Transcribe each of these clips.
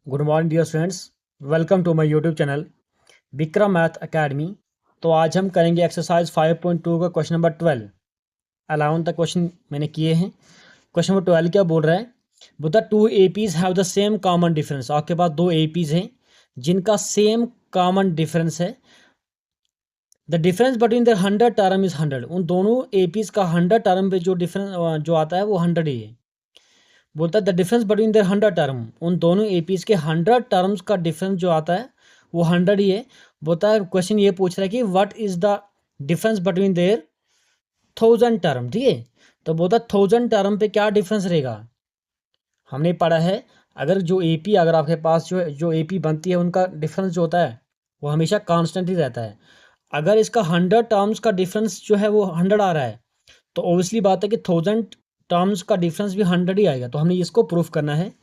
Good morning dear students, welcome to my YouTube channel Vikram math academy. तो आज हम करेंगे एक्सरसाइज 5.2 का क्वेश्चन नंबर 12। 11 तक क्वेश्चन मैंने किए हैं। क्वेश्चन नंबर 12 क्या बोल रहा है, बोलता two APs have the same common difference. आपके पास दो एपीज हैं जिनका सेम कॉमन डिफरेंस है। The difference between the 100 term is 100। उन दोनों एपीज का 100 टर्म पे जो डिफरेंस जो आता है वो 100 ही है। बोलता है the difference between there 100 term, उन दोनों एपीज के 100 टर्म्स का डिफरेंस जो आता है वो 100 ही है। बोलता है क्वेश्चन ये पूछ रहा है कि what is the difference between their 1000 term. ठीक है, तो बोलता है 1000 टर्म पे क्या डिफरेंस रहेगा। हमने पढ़ा है अगर जो एपी अगर आपके पास जो एपी बनती है उनका डिफरेंस जो होता है वो हमेशा कांस्टेंट ही रहता है। अगर इसका 100 टर्म्स का डिफरेंस जो है वो 100 आ रहा है तो ऑब्वियसली बात है कि 1000 टर्म्स का डिफरेंस भी 100 ही आएगा। तो हमने इसको प्रूफ करना है।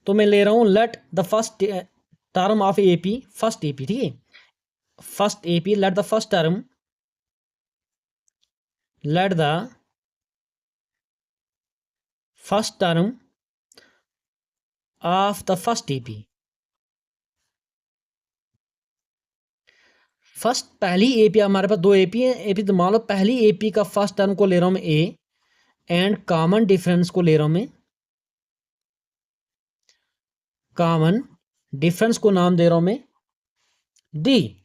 तो मैं ले रहा हूं let the first term of AP, first AP. ठीक है, first AP let the first term, let the first term of the first AP. First पहली एपी, हमारे पास दो एपी है। एपी तो मान लो पहली एपी का फर्स्ट टर्म को ले रहा हूं मैं ए एंड कॉमन डिफरेंस को ले रहा हूं मैं, कॉमन डिफरेंस को नाम दे रहा हूं मैं डी।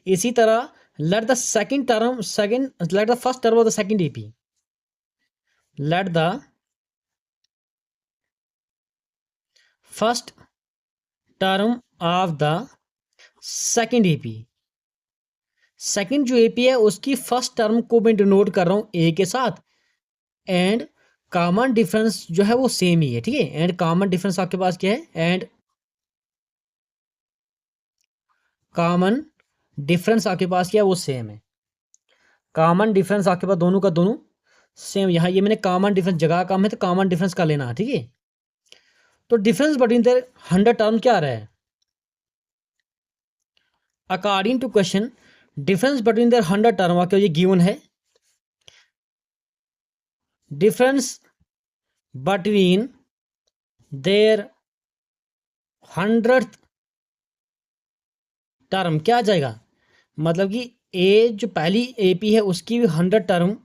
इसी तरह let the second term, second let the first term of the second AP, let the first term of the second AP. Second जो एपी है उसकी फर्स्ट टर्म को मैं डिनोट कर रहा हूं ए के साथ एंड कॉमन डिफरेंस जो है वो सेम ही है। ठीक है, एंड कॉमन डिफरेंस आपके पास क्या है, एंड कॉमन डिफरेंस आपके पास क्या है वो सेम है। कॉमन डिफरेंस आपके पास दोनों का दोनों सेम। यहाँ ये मैंने कॉमन डिफरेंस जगह कम है तो कॉमन डिफरेंस का लेना है। ठीक है, तो डिफरेंस बिटवीन द 100 टर्म क्या आ रहा है according to question. Difference between the 100 term आपके ये गिवन है, difference between there 100th term क्या आ जाएगा, मतलब कि ए जो पहली एपी है उसकी भी 100 टर्म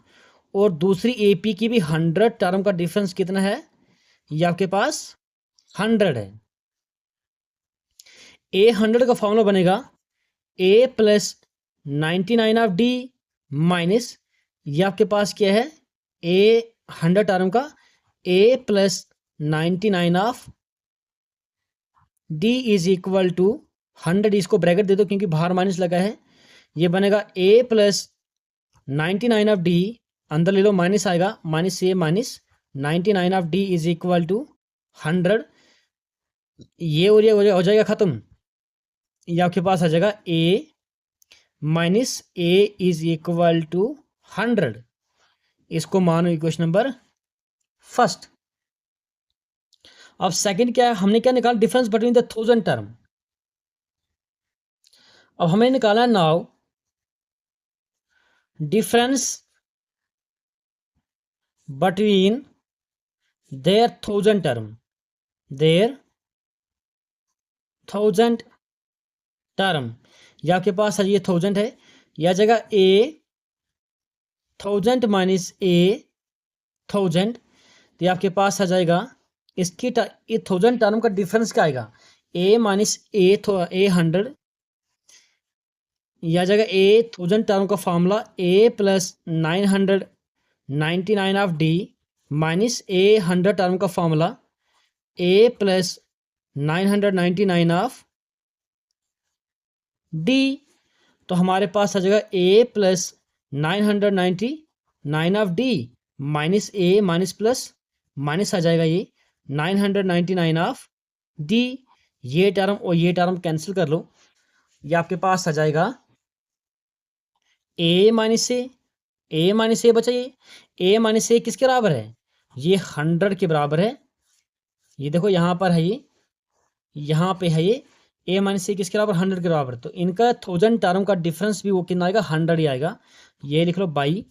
और दूसरी एपी की भी 100 टर्म का डिफरेंस कितना है, ये आपके पास 100 है। ए 100 का फॉर्मूला बनेगा A plus 99 of D minus, ये आपके पास क्या है ए 100 टर्म का A plus 99 of D is equal to 100। इसको ब्रैकेट दे दो क्योंकि बाहर माइनस लगा है। ये बनेगा ए प्लस 99 ऑफ डी, अंदर ले लो माइनस आएगा, minus A minus 99 of D is equal to 100। ये और ये हो जाएगा खत्म। ये आपके पास आ जाएगा A minus A is equal to 100। इसको मानो इक्वेशन नंबर फर्स्ट। अब सेकंड क्या है, हमने क्या निकाला, डिफरेंस बिटवीन द 1000 टर्म। अब हमें निकाला है now difference between their 1000 term, their 1000 term. ये आपके पास है, ये 1000 है, यह जगह ए 1000 माइनस ए 1000। तो ये आपके पास आ जाएगा इसकी ये 1000 टर्म का डिफरेंस क्या आएगा, ए माइनस ए 100। यह जगह ए 1000 टर्म का formula A plus 999 of D minus A 100 term का formula A plus 999 of D. तो हमारे पास आ जाएगा A plus 999 of D minus A minus plus minus आ जाएगा ये 999 ऑफ डी। ये टर्म और ये टर्म कैंसिल कर लो, ये आपके पास आ जाएगा ए माइनस ए बचा। ये ए माइनस ए किसके बराबर है, ये 100 के बराबर है। ये देखो यहाँ पर है, ये यहाँ पे है, ये ए माइनस ए किसके बराबर, 100 के बराबर। तो इनका 1000 टर्म का डिफरेंस भी वो कितना आएगा, 100 ही आएगा। ये लिख लो by,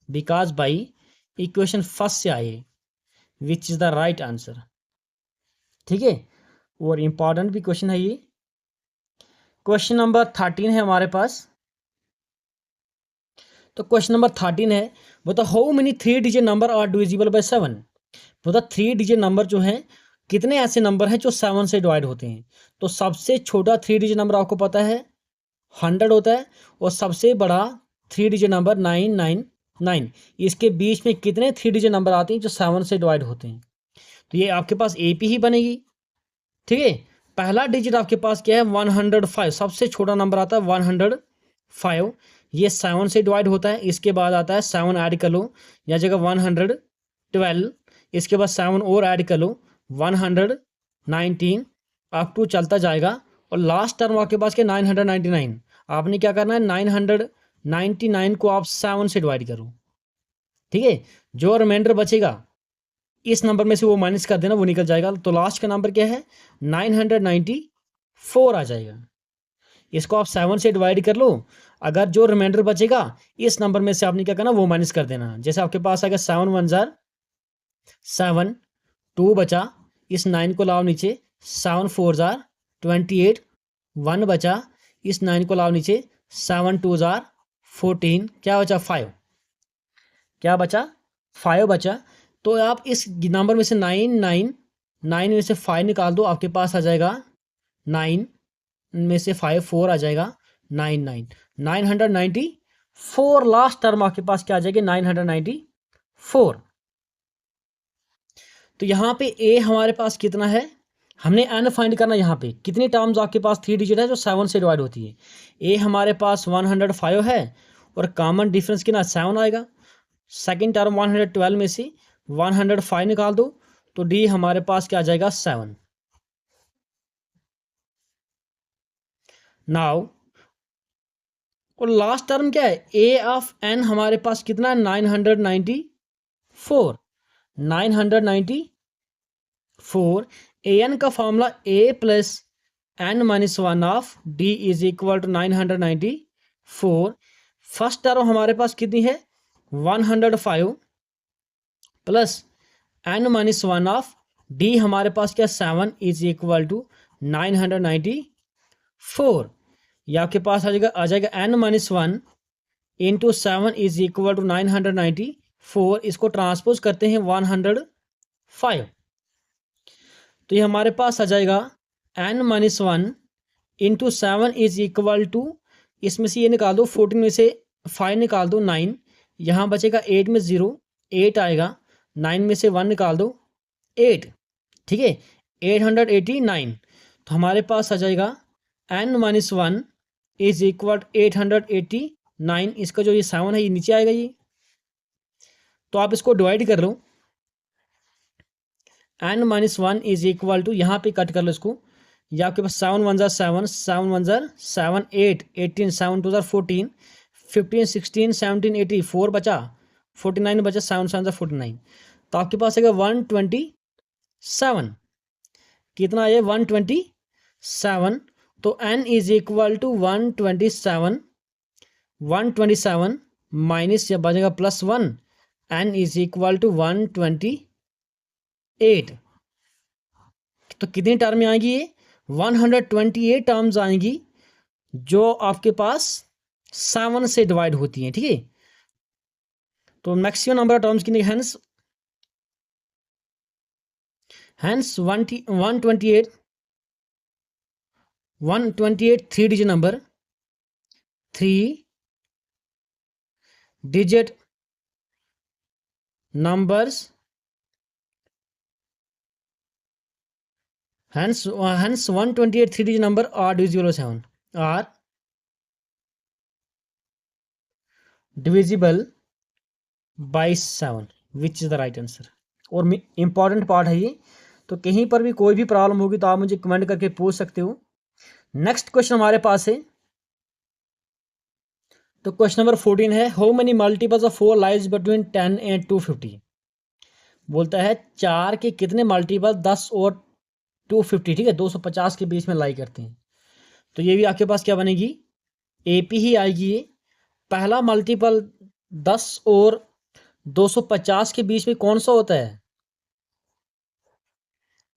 because by equation first से आए which is the right answer. ठीक है, और इम्पॉर्टेंट भी क्वेश्चन है ये। क्वेश्चन नंबर 13 है हमारे पास। तो क्वेश्चन नंबर 13 है, बताओ how many 3 digit numbers are divisible by 7। बताओ 3 डिजिट नंबर जो है कितने ऐसे नंबर हैं जो 7 से डिवाइड होते हैं। तो सबसे छोटा 3 डिजिट नंबर आपको पता है 100 होता है, और सबसे बड़ा 3 डिजिट नंबर 999। इसके बीच में कितने 3 डिजिट नंबर आते हैं जो 7 से डिवाइड होते हैं। तो ये आपके पास एपी ही बनेगी। ठीक है, पहला डिजिट आपके पास क्या है 105, सबसे छोटा नंबर आता है 105, ये 7 से डिवाइड होता है। इसके बाद आता है 7 ऐड कर लो, या जगह 112, इसके बाद 7 और ऐड कर लो 119, अप टू चलता जाएगा। और लास्ट टर्म आपके पास क्या 999। आपने क्या करना है 999 को आप 7 से डिवाइड करो। ठीक है, जो रिमाइंडर बचेगा इस नंबर में से वो माइनस कर देना, वो निकल जाएगा। तो लास्ट का नंबर क्या है 994 आ जाएगा। इसको आप 7 से डिवाइड कर लो, अगर जो रिमाइंडर बचेगा इस नंबर में से आपने क्या करना वो माइनस कर देना। जैसे आपके पास आएगा 7 1 जार 7, 2 बचा, इस 9 को लाओ नीचे, 7 4 जार 28, 1 बचा, इस 9 को लाओ नीचे, 7 2 जार 14, क्या बचा 5, क्या बचा 5 बचा। तो आप इस नंबर में से 9 में से 5 निकाल दो, आपके पास आ जाएगा 9 में से 5 4 आ जाएगा 994। लास्ट टर्म आपके पास क्या आ जाएगी 994। तो यहाँ पे ए हमारे पास कितना है, हमने एन फाइंड करना। यहाँ पे कितनी टर्म्स आपके पास 3 डिजिट है जो 7 से डिवाइड होती है। ए हमारे पास 105 है, और कॉमन डिफरेंस कितना 7 आएगा। सेकेंड टर्म 112 में से 105 निकाल दो, तो डी हमारे पास क्या आ जाएगा 7। नाउ और लास्ट टर्म क्या है ए ऑफ एन हमारे पास कितना है 994। 994 ए एन का formula A plus N minus 1 of D is equal to 994। First term हमारे पास कितनी है 105 plus N minus 1 of d हमारे पास क्या 7 इज इक्वल टू 994। ये आपके पास आ जाएगा n minus 1 into 7 is equal to 994। इसको ट्रांसपोज करते हैं 105, तो ये हमारे पास आ जाएगा n minus 1 into 7 is equal to, इसमें से ये निकाल दो 14 में से 5 निकाल दो 9, यहाँ बचेगा 8 में 0 8 आएगा, 9 में से 1 निकाल दो 8। ठीक है, 889। तो हमारे पास आ जाएगा एन माइनस 1 इज इक्वल 889। इसका जो ये 7 है ये नीचे आएगा ये, तो आप इसको डिवाइड कर लो। N minus 1 is equal to, यहाँ पे कट कर लो इसको, ये आपके पास 7 1 जार 7, 7 1 जार 7, 8 18, 7 2 जार 14, 15 16 17 84 बचा, 49 बचा, 7 7 जार 49। तो आपके पास आएगा 127। कितना है 127। तो n is equal to 127, 127 minus या बनेगा +1, n इज इक्वल टू 128। तो कितनी टर्म में आएगी ये 128 टर्म्स आएंगी जो आपके पास 7 से डिवाइड होती हैं। ठीक है, तो मैक्सिमम नंबर ऑफ टर्म्स कितने, hence 128 3 digit number, 3 digit numbers, hence 128 3 digit number are divisible by 7, are divisible by 7, which is the right answer। और इंपॉर्टेंट पार्ट है ये, तो कहीं पर भी कोई भी प्रॉब्लम होगी तो आप मुझे कमेंट करके पूछ सकते हो। नेक्स्ट क्वेश्चन हमारे पास है, तो क्वेश्चन नंबर 14 है, how many multiples of 4 lies between 10 and 250। बोलता है 4 के कितने मल्टीपल 10 और 250, ठीक है 250 के बीच में लाई करते हैं। तो ये भी आपके पास क्या बनेगी एपी ही आएगी ये। पहला मल्टीपल 10 और 250 के बीच में कौन सा होता है,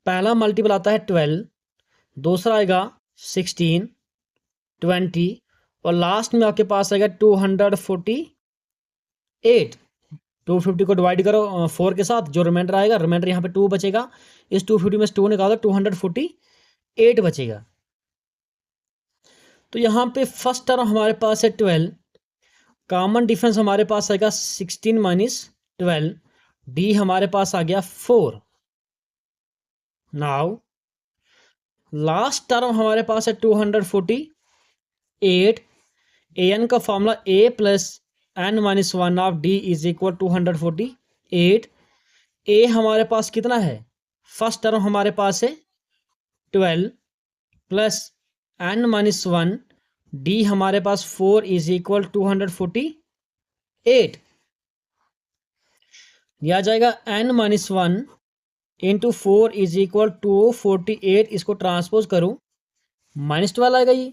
पहला मल्टीपल आता है 12, दूसरा आएगा 16, 20 और लास्ट में आपके पास आएगा 248। 250 को डिवाइड करो 4 के साथ, जो रिमाइंडर आएगा, रिमाइंडर यहाँ पे 2 बचेगा, इस 250 में से 2 निकालो 248 बचेगा। तो यहाँ पे फर्स्ट टर्म हमारे पास है 12, कॉमन डिफरेंस हमारे पास आएगा 16 माइनस 12, डी हमारे पास आ गया 4। नाउ लास्ट टर्म हमारे पास है 248, ए एन का formula A plus N minus 1 of D is equal 248। ए हमारे पास कितना है, फर्स्ट टर्म हमारे पास है 12 प्लस एन माइनस 1, डी हमारे पास 4 इज इक्वल 248। दिया जाएगा n minus 1 into 4 is equal 248, इसको ट्रांसपोज करूं -12 आएगा ये।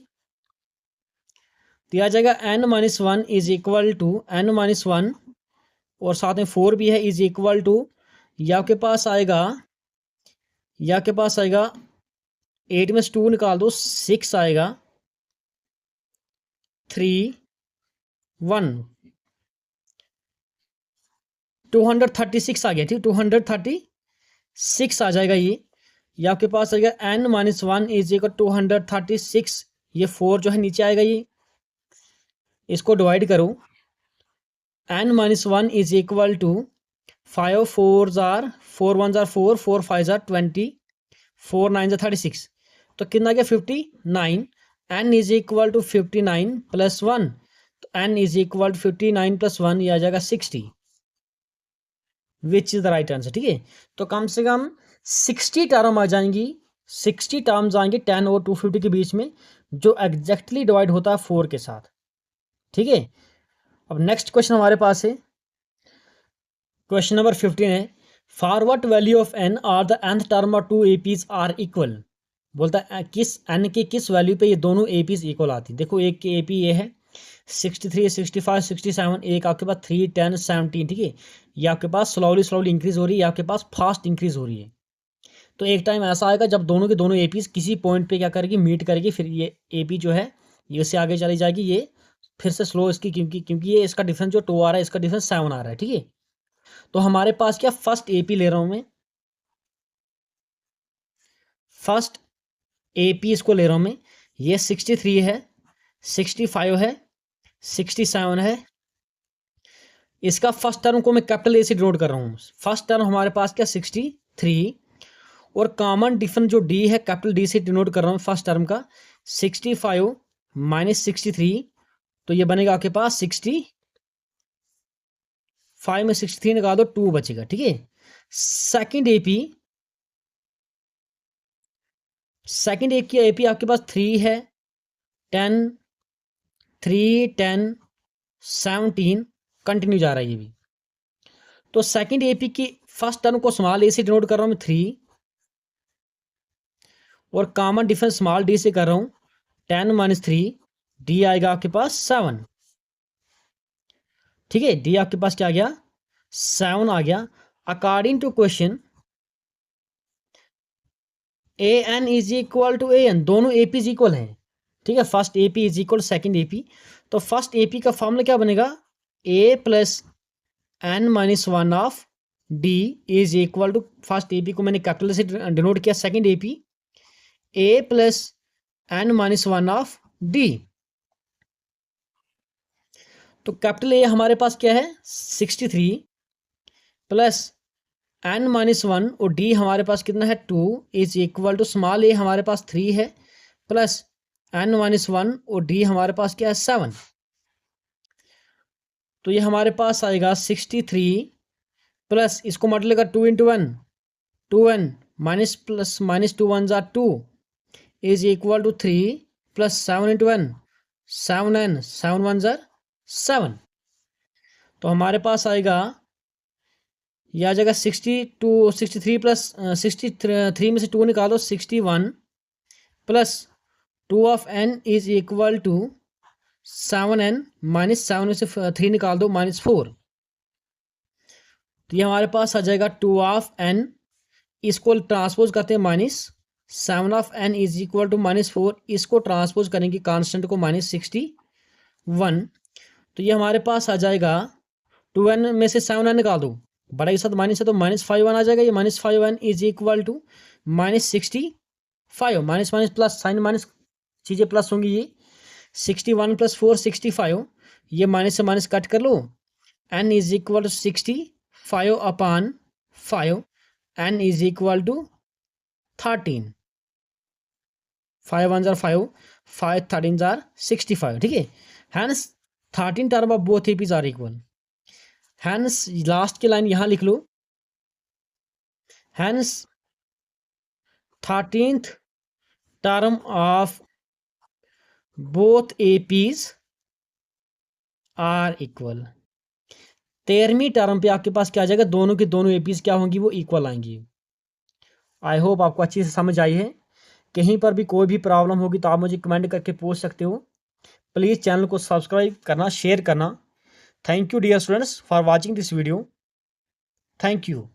दिया जाएगा n minus 1 is equal to n minus 1 और साथ में 4 भी है इज इक्वल टू, या आपके पास आएगा 8 में से 2 निकाल दो 6 आएगा, 3 1 236 आ गया, ठीक 236 आ जाएगा ये। आपके पास आएगा एन माइनस 1 इज इक्वल 236, ये 4 जो है नीचे आएगा, ये इसको डिवाइड करूं, n minus 1 is equal to 5 4 जार 4 1 जार 4 4 5 जार 20 4 9 जार 36, तो कितना गया 59। N is equal to 59 plus 1, तो n is equal to 59 plus 1, ये आ जाएगा 60, which is the right answer. ठीक है, तो कम से कम 60 टर्म आ जाएंगी, 60 टर्म्स आएंगे 10 और 250 के बीच में, जो एग्जैक्टली डिवाइड होता है 4 के साथ। ठीक है, अब नेक्स्ट क्वेश्चन हमारे पास है, क्वेश्चन नंबर 15 है, for what value of n are the nth term of 2 APs are equal. बोलता है किस एन के किस वैल्यू पे ये दोनों एपीज इक्वल आती। देखो एक के एपी ये है 63 65 67, एक आपके पास 3 10 17। ठीक है, ये आपके पास स्लोली इंक्रीज हो रही है, आपके पास फास्ट इंक्रीज हो रही है। तो एक टाइम ऐसा आएगा जब दोनों के दोनों एपीज किसी पॉइंट पे क्या करेगी, मीट करेगी, फिर ये एपी जो है ये से आगे चली जाएगी, ये फिर से स्लो इसकी, क्योंकि ये इसका डिफरेंस जो 2 आ रहा है, इसका डिफरेंस 7 आ रहा है। ठीक है, तो हमारे पास क्या फर्स्ट एपी ले रहा हूं मैं, फर्स्ट एपी इसको ले रहा हूं मैं, ये 63 है, 65 है, 67 है। इसका फर्स्ट टर्म को मैं कैपिटल ए से डिनोट कर रहा हूं। फर्स्ट टर्म हमारे पास क्या 63 और कॉमन डिफरेंस जो डी है कैपिटल डी से डिनोट कर रहा हूं फर्स्ट टर्म का, 65 माइनस 63, तो ये बनेगा आपके पास 65 में 63 निकाल दो 2 बचेगा। ठीक है, सेकंड एपी आपके पास 3 है, 10 3 10 17 कंटिन्यू जा रहा है ये भी। तो सेकंड एपी की फर्स्ट टर्म को स्मॉल ए से डिनोट कर रहा हूं मैं 3 और कॉमन डिफरेंस स्मॉल डी से कर रहा हूं 10 माइनस 3, डी आएगा आपके पास 7। ठीक है, डी आपके पास क्या आ गया 7 आ गया। According to question A N is equal to A N, दोनों एपीज इक्वल हैं। ठीक है, first AP is equal second AP, तो फर्स्ट एपी का फॉर्मूला क्या बनेगा, A plus N minus 1 of D is equal to, first AP को मैंने कैपिटल से डिनोट किया, second AP A plus N minus 1 of D. तो कैपिटल ए हमारे पास क्या है 63 प्लस एन माइनस 1 और डी हमारे पास कितना है 2 इज इक्वल टू स्मॉल ए हमारे पास 3 है प्लस एन माइनस 1 और डी हमारे पास क्या है 7। तो ये हमारे पास आएगा 63 प्लस इसको मल्टीप्लाई कर 2 into 1 2n minus plus minus 2 1 जार 2 is equal to 3 plus 7 into 1 7n 7 1 जार 7। तो हमारे पास आएगा यह आ जाएगा 63 प्लस 63 में से 2 निकालो 61 plus 2 of n is equal to 7n minus 7 में से 3 निकाल दो -4। तो ये हमारे पास आ जाएगा 2 ऑफ n इसको ट्रांसपोज करते हैं -7 इज इक्वल टू -4, इसको ट्रांसपोज करेंगे कांस्टेंट को -61, तो ये हमारे पास आ जाएगा 2n में से 7n निकाल दो, बड़ा के साथ माइनस है तो -5n आ जाएगा। ये -5n is equal to -65, minus minus plus, sign minus चीज़ें प्लस होंगी। ये 61 + 4 65, ये माइनस से माइनस कट कर लो, n is equal to 65/5, n is equal to 13, 5 1 जार 5, 5 13 जार 65, ठीक है। Hence 13 term of both APs are equal. Hence last की लाइन यहां लिख लो, hence 13th term of both APs are equal. 13वीं टर्म पे आपके पास क्या आ जाएगा, दोनों की दोनों एपीज क्या होंगी, वो इक्वल आएंगी। आई होप आपको अच्छी से समझ आई है। कहीं पर भी कोई भी प्रॉब्लम होगी तो आप मुझे कमेंट करके पूछ सकते हो। प्लीज़ चैनल को सब्सक्राइब करना, शेयर करना। Thank you dear students for watching this video. Thank you.